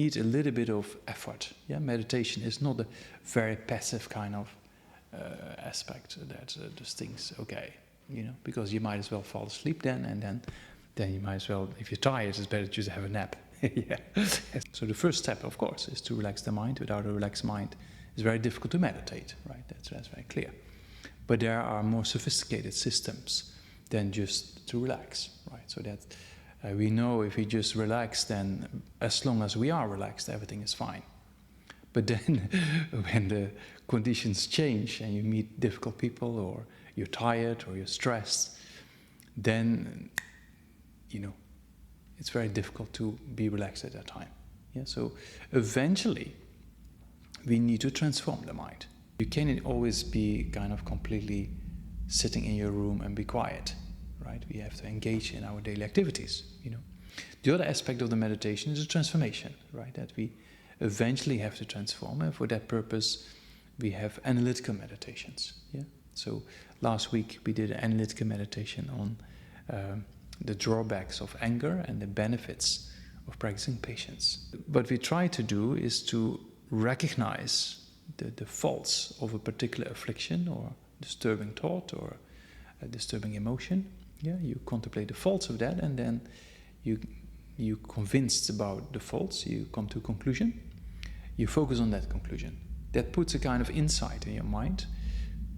need a little bit of effort. Yeah, meditation is not a very passive kind of aspect that just thinks, okay, because you might as well fall asleep then, and then you might as well, if you're tired, it's better just have a nap. Yeah. So the first step, of course, is to relax the mind. Without a relaxed mind, it's very difficult to meditate, right? That's very clear. But there are more sophisticated systems than just to relax, right? So that we know if we just relax, then as long as we are relaxed, everything is fine. But then when the conditions change and you meet difficult people, or you're tired or you're stressed, then, it's very difficult to be relaxed at that time. Yeah? So eventually, we need to transform the mind. You cannot always be kind of completely sitting in your room and be quiet, right? We have to engage in our daily activities, The other aspect of the meditation is a transformation, right? That we eventually have to transform, and for that purpose, we have analytical meditations. Yeah. So last week we did an analytical meditation on the drawbacks of anger and the benefits of practicing patience. What we try to do is to recognize the faults of a particular affliction or disturbing thought or a disturbing emotion. Yeah, you contemplate the faults of that, and then you convinced about the faults, you come to a conclusion, you focus on that conclusion. That puts a kind of insight in your mind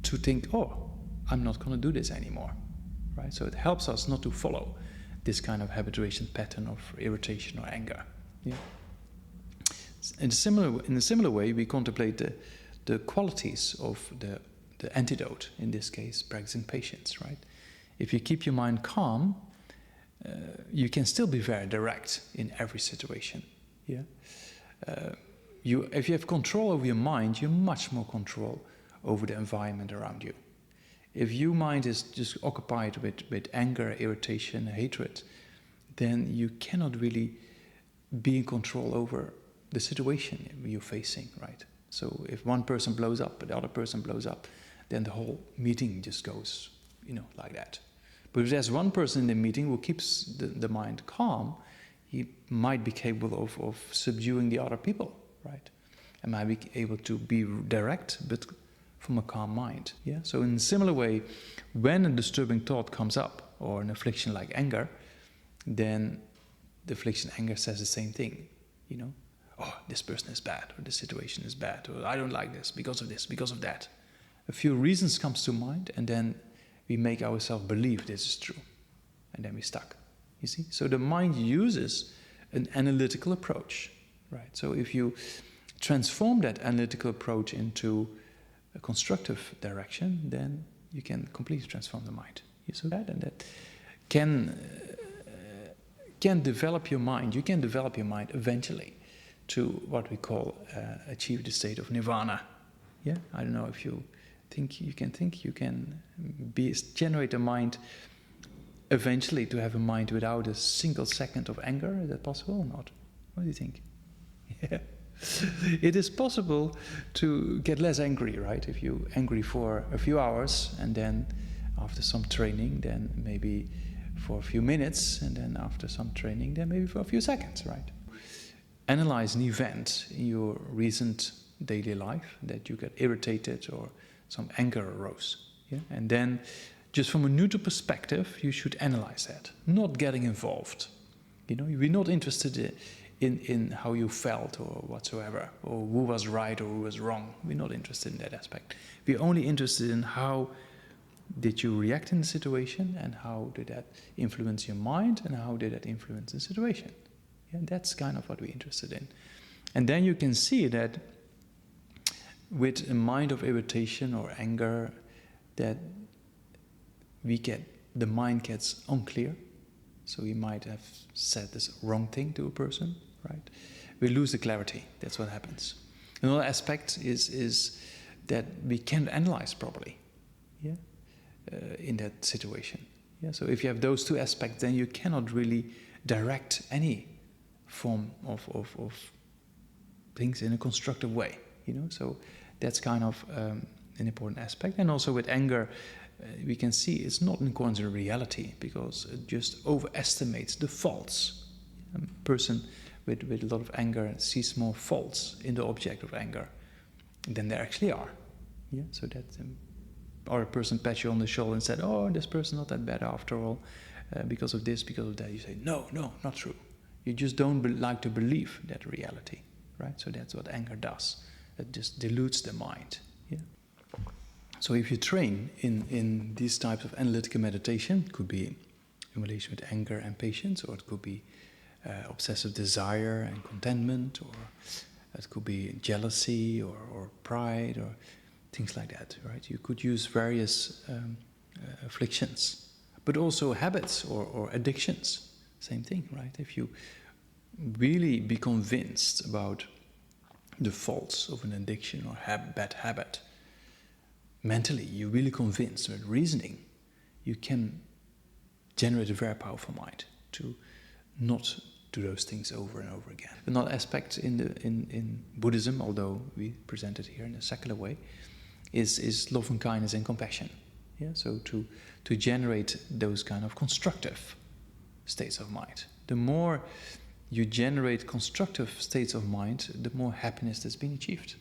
to think, oh, I'm not going to do this anymore, right? So it helps us not to follow this kind of habituation pattern of irritation or anger. Yeah. In a similar way, we contemplate the qualities of the antidote, in this case, practicing patience, right? If you keep your mind calm, you can still be very direct in every situation. Yeah. If you have control over your mind, you have much more control over the environment around you. If your mind is just occupied with anger, irritation, hatred, then you cannot really be in control over the situation you're facing, right? So if one person blows up, but the other person blows up, then the whole meeting just goes, like that. But if there's one person in the meeting who keeps the mind calm, he might be capable of subduing the other people, right? And might be able to be direct, but from a calm mind. Yeah. So in a similar way, when a disturbing thought comes up, or an affliction like anger, then the affliction anger says the same thing. Oh, this person is bad, or this situation is bad, or I don't like this, because of that. A few reasons comes to mind, and then we make ourselves believe this is true. And then we're stuck. You see? So the mind uses an analytical approach, right? So if you transform that analytical approach into a constructive direction, then you can completely transform the mind. You see that? And that can develop your mind. You can develop your mind eventually to what we call achieve the state of nirvana. Yeah? I don't know if you think you can generate a mind eventually to have a mind without a single second of anger. Is that possible or not? What do you think? Yeah. It is possible to get less angry, right? If you're angry for a few hours, and then after some training, then maybe for a few minutes, and then after some training, then maybe for a few seconds, right? Analyze an event in your recent daily life that you get irritated or some anger arose. Yeah? And then, just from a neutral perspective, you should analyze that, not getting involved. We're not interested in how you felt or whatsoever, or who was right or who was wrong. We're not interested in that aspect. We're only interested in how did you react in the situation, and how did that influence your mind, and how did that influence the situation. Yeah, that's kind of what we're interested in. And then you can see that with a mind of irritation or anger, that the mind gets unclear. So we might have said this wrong thing to a person, right? We lose the clarity. That's what happens. Another aspect is that we can't analyze properly, in that situation. Yeah. So if you have those two aspects, then you cannot really direct any form of things in a constructive way. So that's kind of an important aspect. And also with anger, we can see it's not in accordance with reality, because it just overestimates the faults. A person with a lot of anger sees more faults in the object of anger than there actually are. Yeah, so that's or a person pats you on the shoulder and said, "Oh, this person's not that bad after all, because of this, because of that." You say, "No, not true." You just don't like to believe that reality, right? So that's what anger does. It just dilutes the mind. Yeah. So if you train in these types of analytical meditation, it could be in relation with anger and patience, or it could be obsessive desire and contentment, or it could be jealousy or pride or things like that, right? You could use various afflictions, but also habits or addictions. Same thing, right? If you really be convinced about the faults of an addiction or bad habit, mentally, you're really convinced with reasoning, you can generate a very powerful mind to not do those things over and over again. Another aspect in Buddhism, although we present it here in a secular way, is love and kindness and compassion. Yeah, so to generate those kind of constructive states of mind. The more you generate constructive states of mind, the more happiness that's been achieved.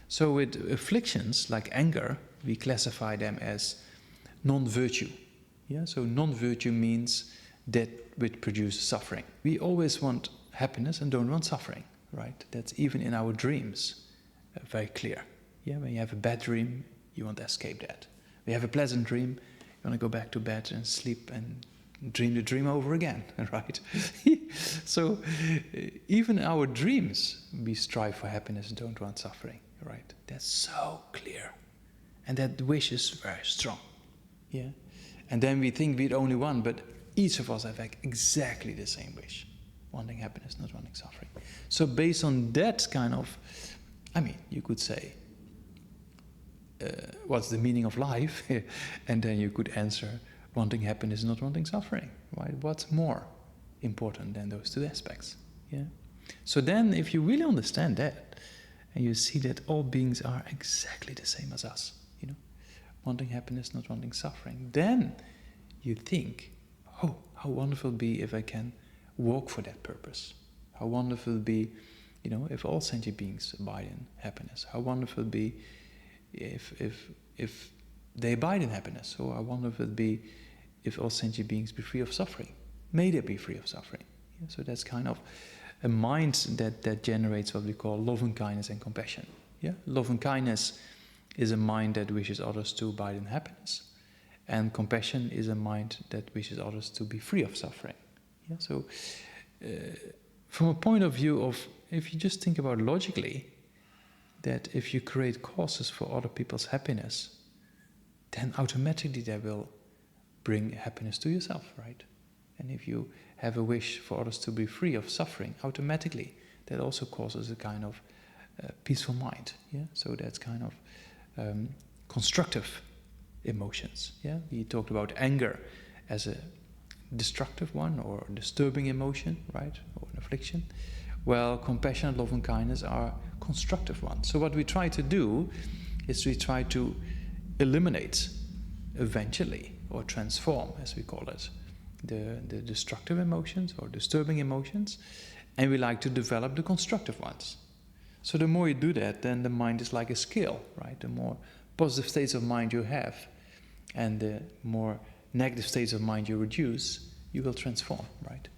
So with afflictions like anger, we classify them as non-virtue. Yeah, so non-virtue means that which produces suffering. We always want happiness and don't want suffering, right? That's even in our dreams very clear. Yeah, when you have a bad dream, you want to escape that. When you have a pleasant dream, you want to go back to bed and sleep and dream the dream over again, right? So even our dreams, we strive for happiness and don't want suffering, right? That's so clear. And that wish is very strong. Yeah. And then we think we're the only one, but each of us have exactly the same wish. Wanting happiness, not wanting suffering. So based on that kind of, you could say, what's the meaning of life? And then you could answer, wanting happiness, not wanting suffering. Right? What's more important than those two aspects? Yeah. So then if you really understand that, and you see that all beings are exactly the same as us, wanting happiness, not wanting suffering, then you think, oh, how wonderful it would be if I can walk for that purpose. How wonderful it would be, if all sentient beings abide in happiness. How wonderful it would be if they abide in happiness. Or how wonderful it would be if all sentient beings be free of suffering. May they be free of suffering. Yeah, so that's kind of a mind that generates what we call love and kindness and compassion. Yeah, love and kindness is a mind that wishes others to abide in happiness. And compassion is a mind that wishes others to be free of suffering. Yeah? So from a point of view of, if you just think about logically, that if you create causes for other people's happiness, then automatically that will bring happiness to yourself, right? And if you have a wish for others to be free of suffering, automatically that also causes a kind of peaceful mind. Yeah? So that's kind of constructive emotions. Yeah, we talked about anger as a destructive one or disturbing emotion, right, or an affliction. Well, compassion, love, and kindness are constructive ones. So what we try to do is we try to eliminate, eventually, or transform, as we call it, the destructive emotions or disturbing emotions, and we like to develop the constructive ones. So the more you do that, then the mind is like a scale, right? The more positive states of mind you have, and the more negative states of mind you reduce, you will transform, right?